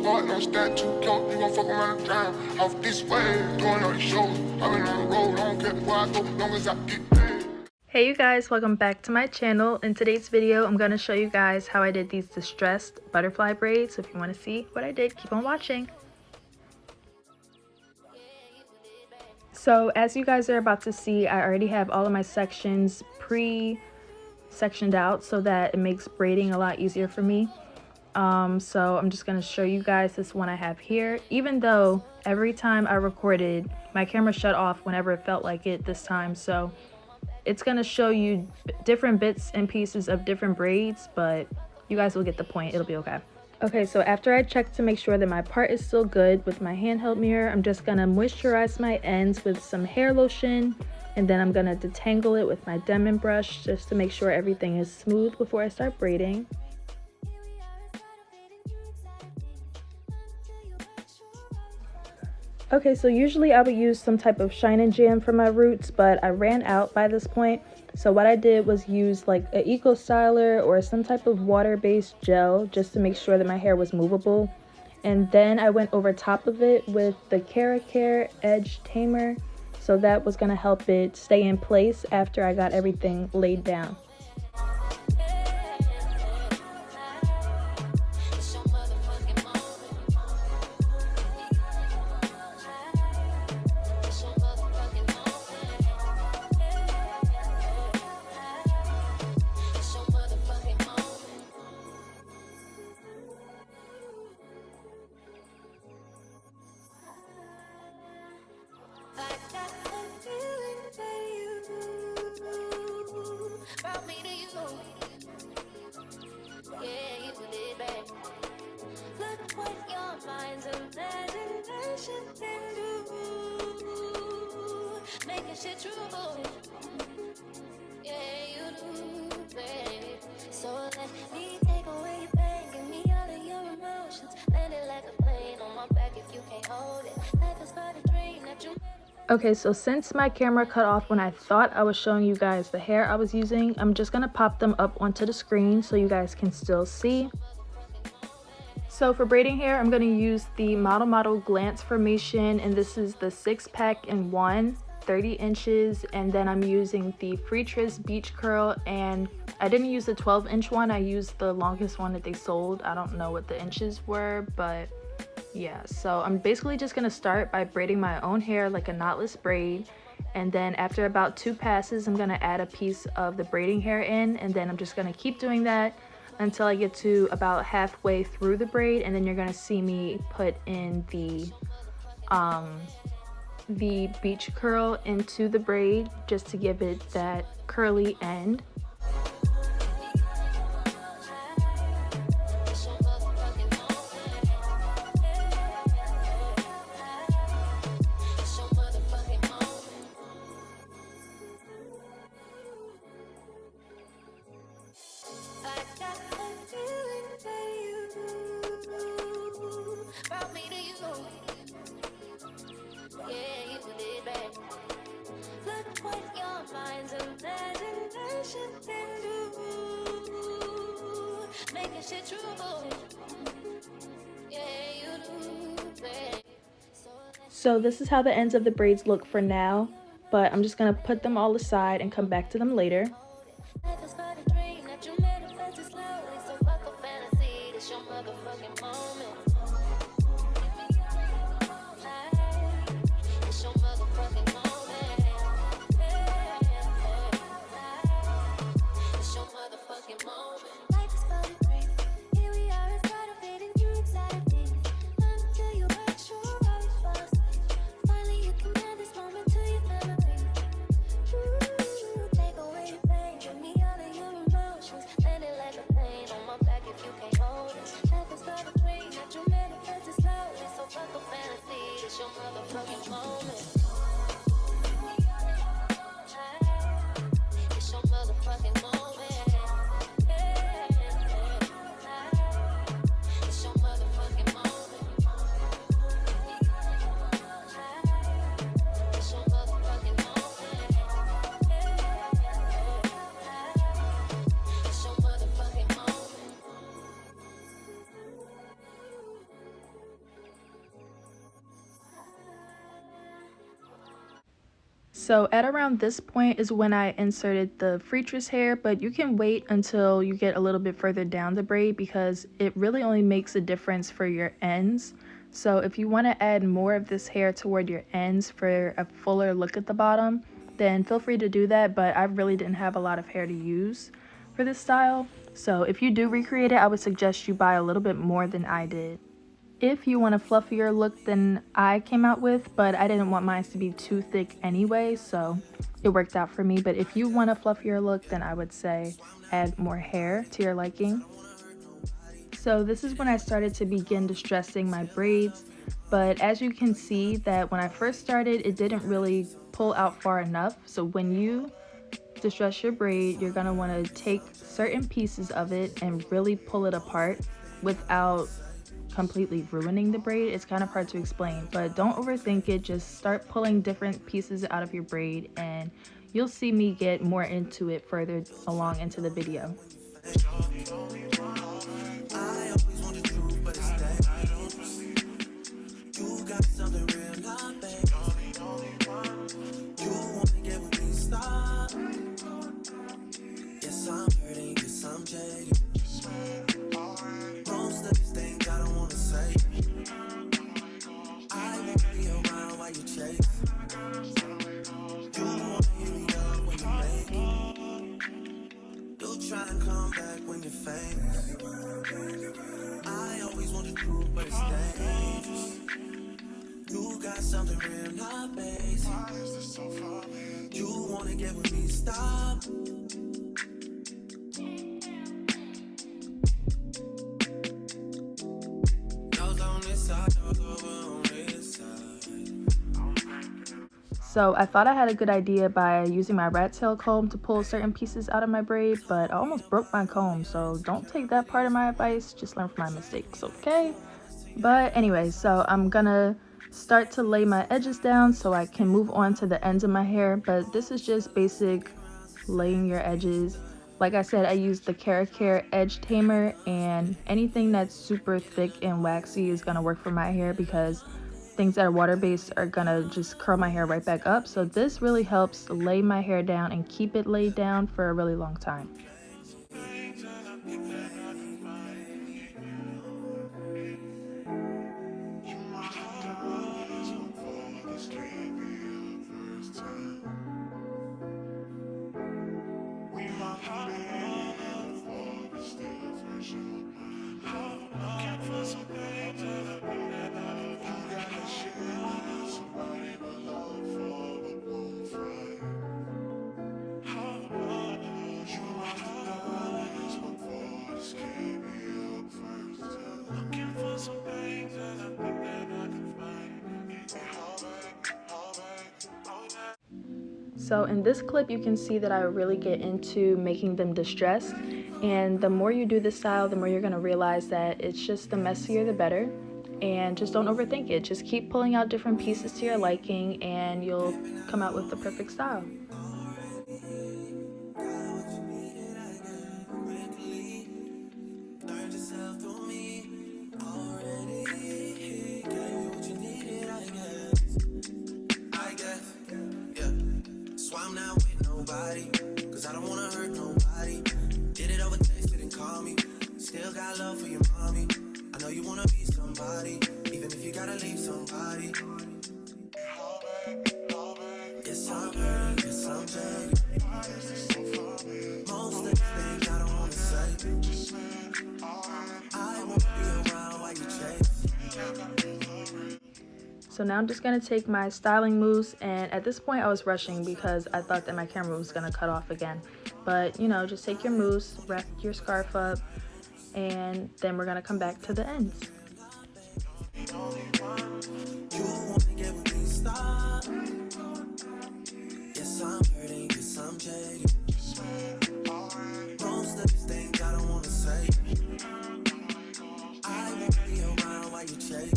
squad, don't stand too close, you gon' fuck around and drown. Off this way, doing all these shows. I've been on the road, I don't care where I go, long as I get paid. Hey you guys, welcome back to my channel. In today's video, I'm going to show you guys how I did these distressed butterfly braids. So if you want to see what I did, keep on watching. So as you guys are about to see, I already have all of my sections pre-sectioned out so that it makes braiding a lot easier for me. So I'm just going to show you guys this one I have here. Even though every time I recorded, my camera shut off whenever it felt like it this time. So it's going to show you different bits and pieces of different braids, but you guys will get the point. It'll be okay. Okay, so after I check to make sure that my part is still good with my handheld mirror, I'm just going to moisturize my ends with some hair lotion, and then I'm going to detangle it with my Demon brush just to make sure everything is smooth before I start braiding. Okay, so usually I would use some type of shine and jam for my roots, but I ran out by this point. So what I did was use like an EcoStyler or some type of water-based gel just to make sure that my hair was movable. And then I went over top of it with the KeraCare Edge Tamer. So that was going to help it stay in place after I got everything laid down. Okay, so since my camera cut off when I thought I was showing you guys the hair I was using, I'm just gonna pop them up onto the screen so you guys can still see. So for braiding hair, I'm gonna use the ModelModel Glance Formation, and this is the 6-pack in 1, 30 inches, and then I'm using the Freetress Beach Curl, and I didn't use the 12-inch one, I used the longest one that they sold. I don't know what the inches were, but yeah, so I'm basically just gonna start by braiding my own hair like a knotless braid, and then after about 2 passes I'm gonna add a piece of the braiding hair in, and then I'm just gonna keep doing that until I get to about halfway through the braid, and then you're gonna see me put in the beach curl into the braid just to give it that curly end. So this is how the ends of the braids look for now, but I'm just gonna put them all aside and come back to them later. Let it like a pain on my back if you can't hold it. Life is but a dream that you So at around this point is when I inserted the Freetress hair, but you can wait until you get a little bit further down the braid because it really only makes a difference for your ends. So if you want to add more of this hair toward your ends for a fuller look at the bottom, then feel free to do that, but I really didn't have a lot of hair to use for this style. So if you do recreate it, I would suggest you buy a little bit more than I did. If you want a fluffier look than I came out with, but I didn't want mine to be too thick anyway, so it worked out for me. But if you want a fluffier look, then I would say add more hair to your liking. So this is when I started to begin distressing my braids, but as you can see that when I first started, it didn't really pull out far enough. So when you distress your braid, you're gonna want to take certain pieces of it and really pull it apart without completely ruining the braid. It's kind of hard to explain, but don't overthink it. Just start pulling different pieces out of your braid and you'll see me get more into it further along into the video. Something real, not basic. You wanna get with me, stop. So I thought I had a good idea by using my rat tail comb to pull certain pieces out of my braid, but I almost broke my comb, so don't take that part of my advice, just learn from my mistakes, okay? But anyway, so I'm gonna start to lay my edges down so I can move on to the ends of my hair, but this is just basic laying your edges. Like I said, I used the KeraCare edge tamer, and anything that's super thick and waxy is gonna work for my hair because things that are water-based are gonna just curl my hair right back up. So this really helps lay my hair down and keep it laid down for a really long time. So in this clip, you can see that I really get into making them distressed. And the more you do this style, the more you're gonna realize that it's just the messier the better. And just don't overthink it. Just keep pulling out different pieces to your liking and you'll come out with the perfect style. Cause I don't wanna hurt nobody. Did it over text, didn't call me. Still got love for your mommy. I know you wanna be somebody, even if you gotta leave somebody. Yes, I'm hurting, yes, I'm begging. Most of the things I don't wanna say. I won't be around while you chase. So now I'm just going to take my styling mousse, and at this point I was rushing because I thought that my camera was going to cut off again. But you know, just take your mousse, wrap your scarf up, and then we're going to come back to the ends. Yes, I'm hurting, yes, I'm jaded. Most of these things I don't wanna say. I won't be around while you chase.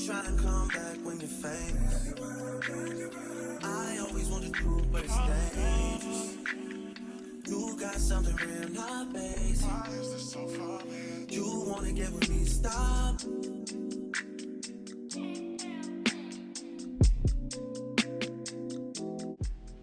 Try and come back when you're famous. I always want the truth, but it's dangerous. You got something real, not basic. You wanna get with me, stop.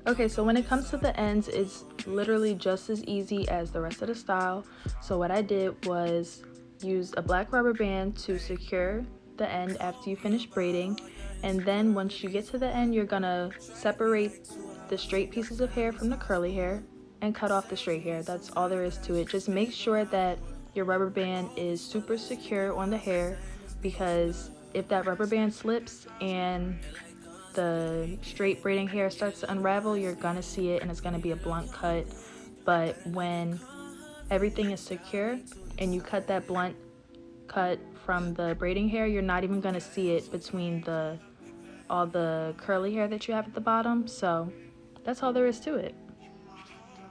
Okay, so when it comes to the ends, it's literally just as easy as the rest of the style. So what I did was use a black rubber band to secure the end after you finish braiding, and then once you get to the end, you're gonna separate the straight pieces of hair from the curly hair and cut off the straight hair. That's all there is to it. Just make sure that your rubber band is super secure on the hair, because if that rubber band slips and the straight braiding hair starts to unravel, you're gonna see it and it's gonna be a blunt cut. But when everything is secure and you cut that blunt cut from the braiding hair, you're not even gonna see it between all the curly hair that you have at the bottom. So that's all there is to it.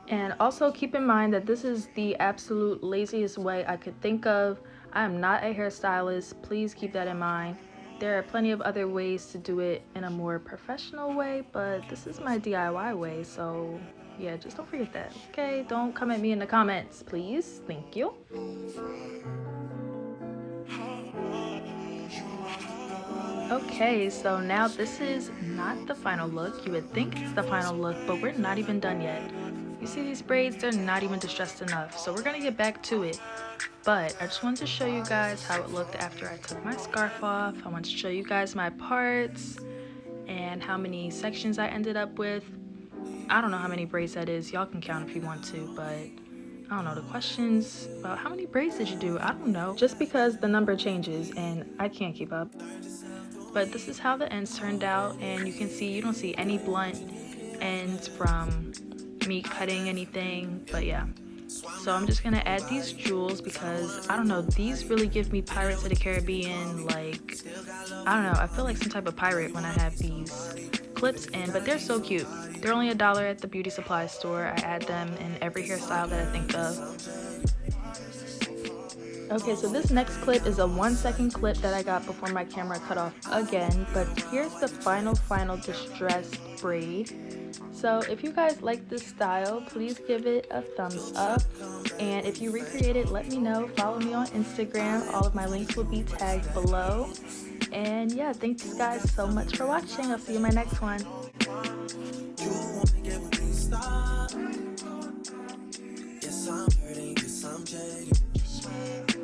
And also keep in mind that this is the absolute laziest way I could think of. I am not a hairstylist, please keep that in mind. There are plenty of other ways to do it in a more professional way, but this is my DIY way, so yeah, just don't forget that, okay? Don't come at me in the comments, please. Thank you. Okay, so now this is not the final look. You would think it's the final look, but we're not even done yet. You see these braids? They're not even distressed enough, so we're gonna get back to it. But I just wanted to show you guys how it looked after I took my scarf off. I want to show you guys my parts and how many sections I ended up with. I don't know how many braids that is. Y'all can count if you want to, but I don't know. The questions about how many braids did you do? I don't know. Just because the number changes and I can't keep up. But this is how the ends turned out, and you can see you don't see any blunt ends from me cutting anything, but yeah. So I'm just gonna add these jewels because I don't know, these really give me Pirates of the Caribbean, like, I don't know, I feel like some type of pirate when I have these clips in, but they're so cute. They're only $1 at the beauty supply store. I add them in every hairstyle that I think of. Okay, so this next clip is a 1-second clip that I got before my camera cut off again, but here's the final distressed braid. So if you guys like this style, please give it a thumbs up, and if you recreate it, let me know. Follow me on Instagram. All of my links will be tagged below. And yeah, thanks guys so much for watching. I'll see you in my next one. Yes, I'm hurting 'cause I'm jaded.